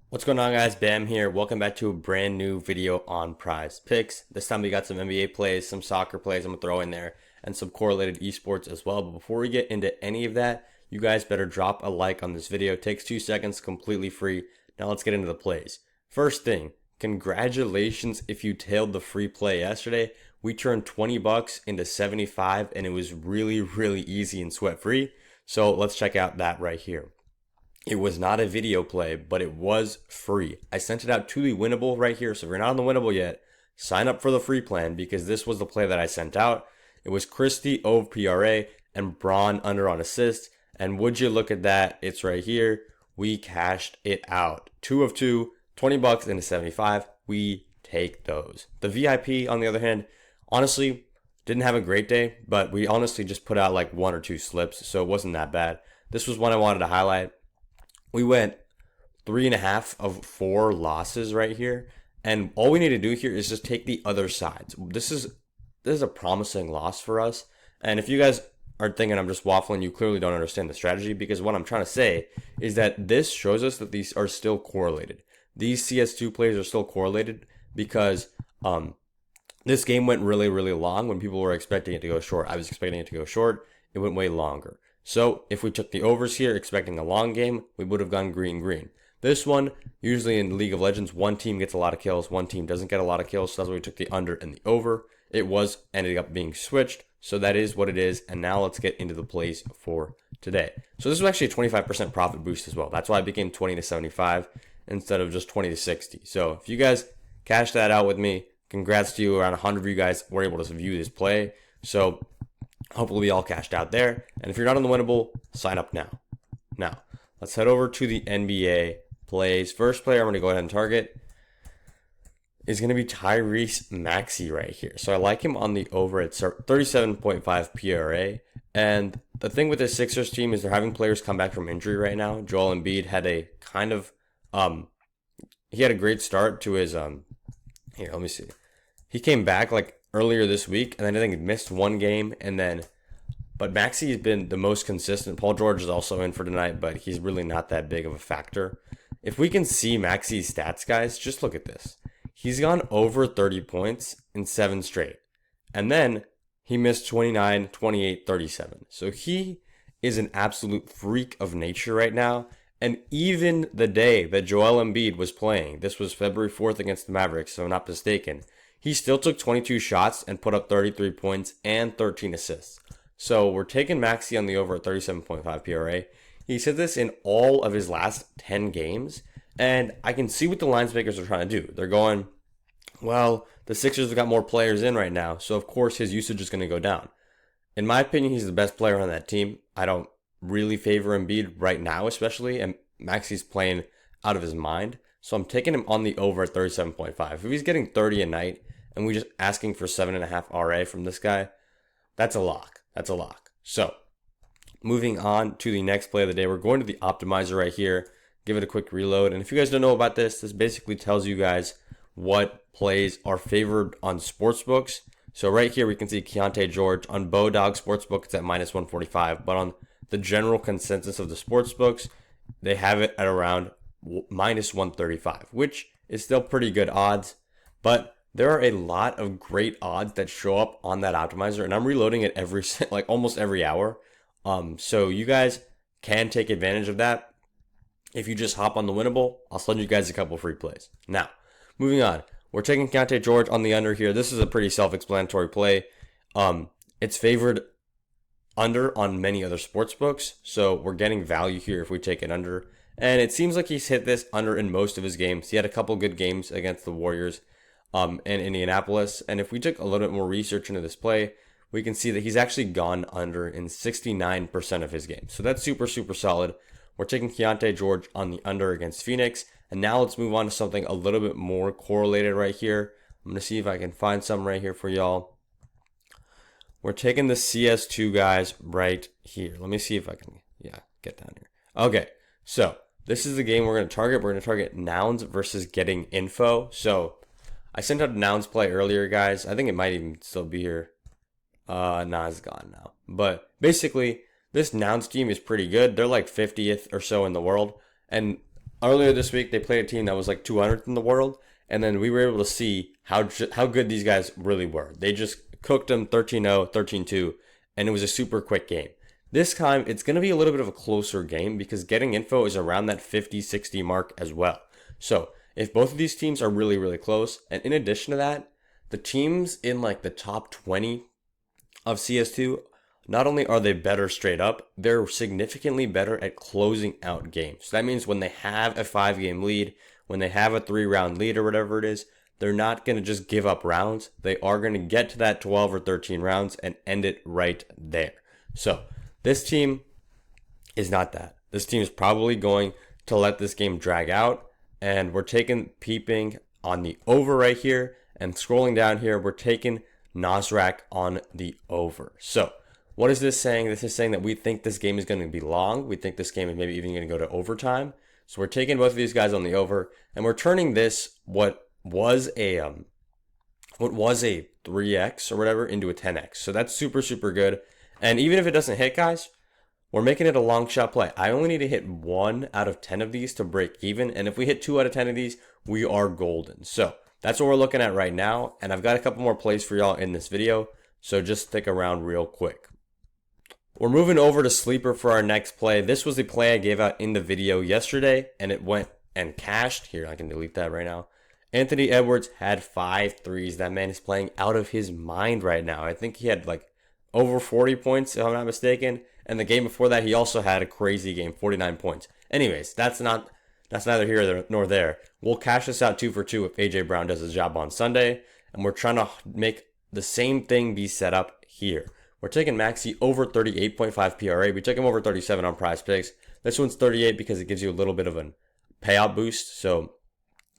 What's going on, guys? Bam here. Welcome back to a brand new video on PrizePicks. This time we got some NBA plays, some soccer plays I'm going to throw in there, and some correlated esports as well. But before we get into any of that, you guys better drop a like on this video. It takes 2 seconds, completely free. Now let's get into the plays. First thing, congratulations if you tailed the free play yesterday. We turned 20 bucks into 75 and it was really easy and sweat free. So let's check out that right here. It was not a video play, but it was free. I sent it out to the winnable right here. So if you're not on the winnable yet, sign up for the free plan because this was the play that I sent out. It was Christie over PRA and Braun under on assists. And would you look at that? It's right here. We cashed it out. 2 of 2, 20 bucks into 75. We take those. The VIP, on the other hand, honestly, didn't have a great day, but we honestly just put out like 1 or 2 slips, so it wasn't that bad. This was one I wanted to highlight. We went 3.5 of 4 losses right here. And all we need to do here is just take the other sides. This is a promising loss for us. And if you guys are thinking I'm just waffling, you clearly don't understand the strategy, because what I'm trying to say is that this shows us that these are still correlated. These CS2 plays are still correlated because this game went really long when people were expecting it to go short. I was expecting it to go short. It went way longer. So if we took the overs here, expecting a long game, we would have gone green. This one, usually in League of Legends, one team gets a lot of kills, one team doesn't get a lot of kills. So that's why we took the under and the over. It ended up being switched. So that is what it is. And now let's get into the plays for today. So this was actually a 25% profit boost as well. That's why I became 20 to 75 instead of just 20 to 60. So if you guys cash that out with me, congrats to you. Around 100 of you guys were able to view this play. So hopefully we all cashed out there. And if you're not on the winnable, sign up now. Now, let's head over to the NBA plays. First player I'm going to go ahead and target is going to be Tyrese Maxey right here. So I like him on the over at 37.5 PRA. And the thing with the Sixers team is they're having players come back from injury right now. Joel Embiid had a kind of, he had a great start to his, here, let me see. He came back like earlier this week, and then I think he missed one game, but Maxey has been the most consistent. Paul George is also in for tonight, but he's really not that big of a factor. If we can see Maxey's stats, guys, just look at this. He's gone over 30 points in 7 straight, and then he missed 29, 28, 37. So he is an absolute freak of nature right now, and even the day that Joel Embiid was playing, this was February 4th against the Mavericks, so I'm not mistaken, he still took 22 shots and put up 33 points and 13 assists. So we're taking Maxey on the over at 37.5 PRA. He said this in all of his last 10 games. And I can see what the line makers are trying to do. They're going, well, the Sixers have got more players in right now, so of course his usage is going to go down. In my opinion, he's the best player on that team. I don't really favor Embiid right now, especially. And Maxey's playing out of his mind. So I'm taking him on the over at 37.5. If he's getting 30 a night, and we're just asking for 7.5 RA from this guy, that's a lock. That's a lock. So, moving on to the next play of the day, we're going to the optimizer right here. Give it a quick reload. And if you guys don't know about this, this basically tells you guys what plays are favored on sportsbooks. So right here, we can see Keontae George. On Bodog Sportsbook, it's at minus 145. But on the general consensus of the sportsbooks, they have it at around minus 135, which is still pretty good odds. But there are a lot of great odds that show up on that optimizer, and I'm reloading it almost every hour. So you guys can take advantage of that. If you just hop on the winnable, I'll send you guys a couple free plays. Now, moving on. We're taking Keontae George on the under here. This is a pretty self-explanatory play. It's favored under on many other sports books, so we're getting value here if we take it under. And it seems like he's hit this under in most of his games. He had a couple good games against the Warriors in Indianapolis. And if we took a little bit more research into this play, we can see that he's actually gone under in 69% of his games. So that's super solid. We're taking Keontae George on the under against Phoenix. And now let's move on to something a little bit more correlated right here. I'm going to see if I can find some right here for y'all. We're taking the CS2 guys right here. Let me see if I can, get down here. Okay, so this is the game we're going to target. We're going to target nouns versus getting info. So I sent out a nouns play earlier, guys. I think it might even still be here. Nah, it's gone now. But basically, this nouns team is pretty good. They're like 50th or so in the world. And Earlier this week, they played a team that was like 200th in the world, and then we were able to see how good these guys really were. They just cooked them 13-0, 13-2, and it was a super quick game. This time, it's going to be a little bit of a closer game because getting info is around that 50-60 mark as well. So, if both of these teams are really, really close, and in addition to that, the teams in like the top 20 of CS2, not only are they better straight up, they're significantly better at closing out games. So that means when they have a 5-game lead, when they have a 3-round lead or whatever it is, they're not going to just give up rounds. They are going to get to that 12 or 13 rounds and end it right there. So this team is not that. This team is probably going to let this game drag out, and we're peeping on the over right here, and scrolling down here, we're taking Nasrak on the over. So what is this saying? This is saying that we think this game is going to be long. We think this game is maybe even going to go to overtime. So we're taking both of these guys on the over, and we're turning this what was a 3x or whatever into a 10x. So that's super, super good. And even if it doesn't hit, guys, we're making it a long shot play. I only need to hit 1 out of 10 of these to break even. And if we hit 2 out of 10 of these, we are golden. So that's what we're looking at right now. And I've got a couple more plays for y'all in this video. So just stick around real quick. We're moving over to Sleeper for our next play. This was the play I gave out in the video yesterday, and it went and cashed. Here, I can delete that right now. Anthony Edwards had 5 threes. That man is playing out of his mind right now. I think he had like over 40 points, if I'm not mistaken. And the game before that, he also had a crazy game, 49 points. Anyways, that's neither here nor there. We'll cash this out 2 for 2 if AJ Brown does his job on Sunday. And we're trying to make the same thing be set up here. We're taking Maxey over 38.5 PRA. We took him over 37 on PrizePicks. This one's 38 because it gives you a little bit of a payout boost. So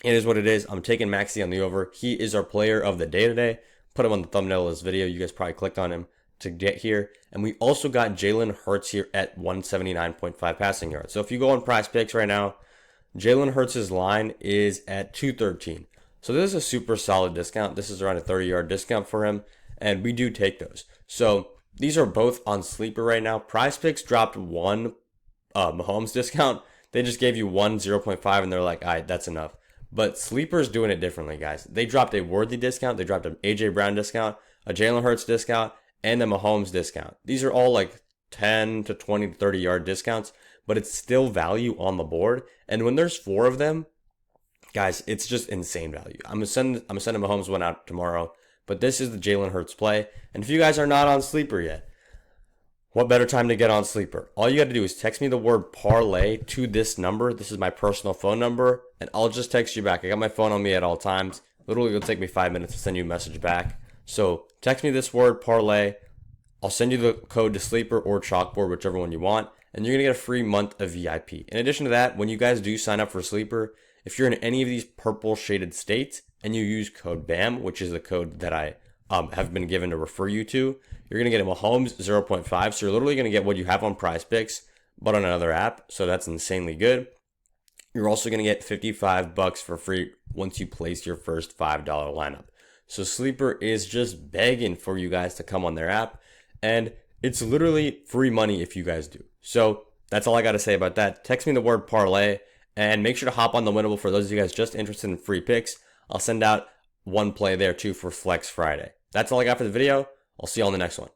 it is what it is. I'm taking Maxey on the over. He is our player of the day today. Put him on the thumbnail of this video. You guys probably clicked on him to get here. And we also got Jalen Hurts here at 179.5 passing yards. So if you go on PrizePicks right now, Jalen Hurts' line is at 213. So this is a super solid discount. This is around a 30-yard discount for him. And we do take those. So these are both on Sleeper right now. PrizePicks dropped one Mahomes discount. They just gave you one 0.5 and they're like, all right, that's enough. But Sleeper's doing it differently, guys. They dropped a Worthy discount. They dropped an AJ Brown discount, a Jalen Hurts discount, and a Mahomes discount. These are all like 10 to 20 to 30 yard discounts, but it's still value on the board. And when there's 4 of them, guys, it's just insane value. I'm gonna send Mahomes one out tomorrow. But this is the Jalen Hurts play. And if you guys are not on Sleeper yet, what better time to get on Sleeper? All you got to do is text me the word parlay to this number. This is my personal phone number. And I'll just text you back. I got my phone on me at all times. Literally, it'll take me 5 minutes to send you a message back. So text me this word parlay. I'll send you the code to Sleeper or Chalkboard, whichever one you want. And you're going to get a free month of VIP. In addition to that, when you guys do sign up for Sleeper, if you're in any of these purple shaded states, and you use code BAM, which is the code that I have been given to refer you to, you're going to get a Mahomes 0.5. So you're literally going to get what you have on PrizePicks, but on another app. So that's insanely good. You're also going to get $55 for free once you place your first $5 lineup. So Sleeper is just begging for you guys to come on their app. And it's literally free money if you guys do. So that's all I got to say about that. Text me the word parlay and make sure to hop on the Winnable for those of you guys just interested in free picks. I'll send out one play there too for Flex Friday. That's all I got for the video. I'll see you on the next one.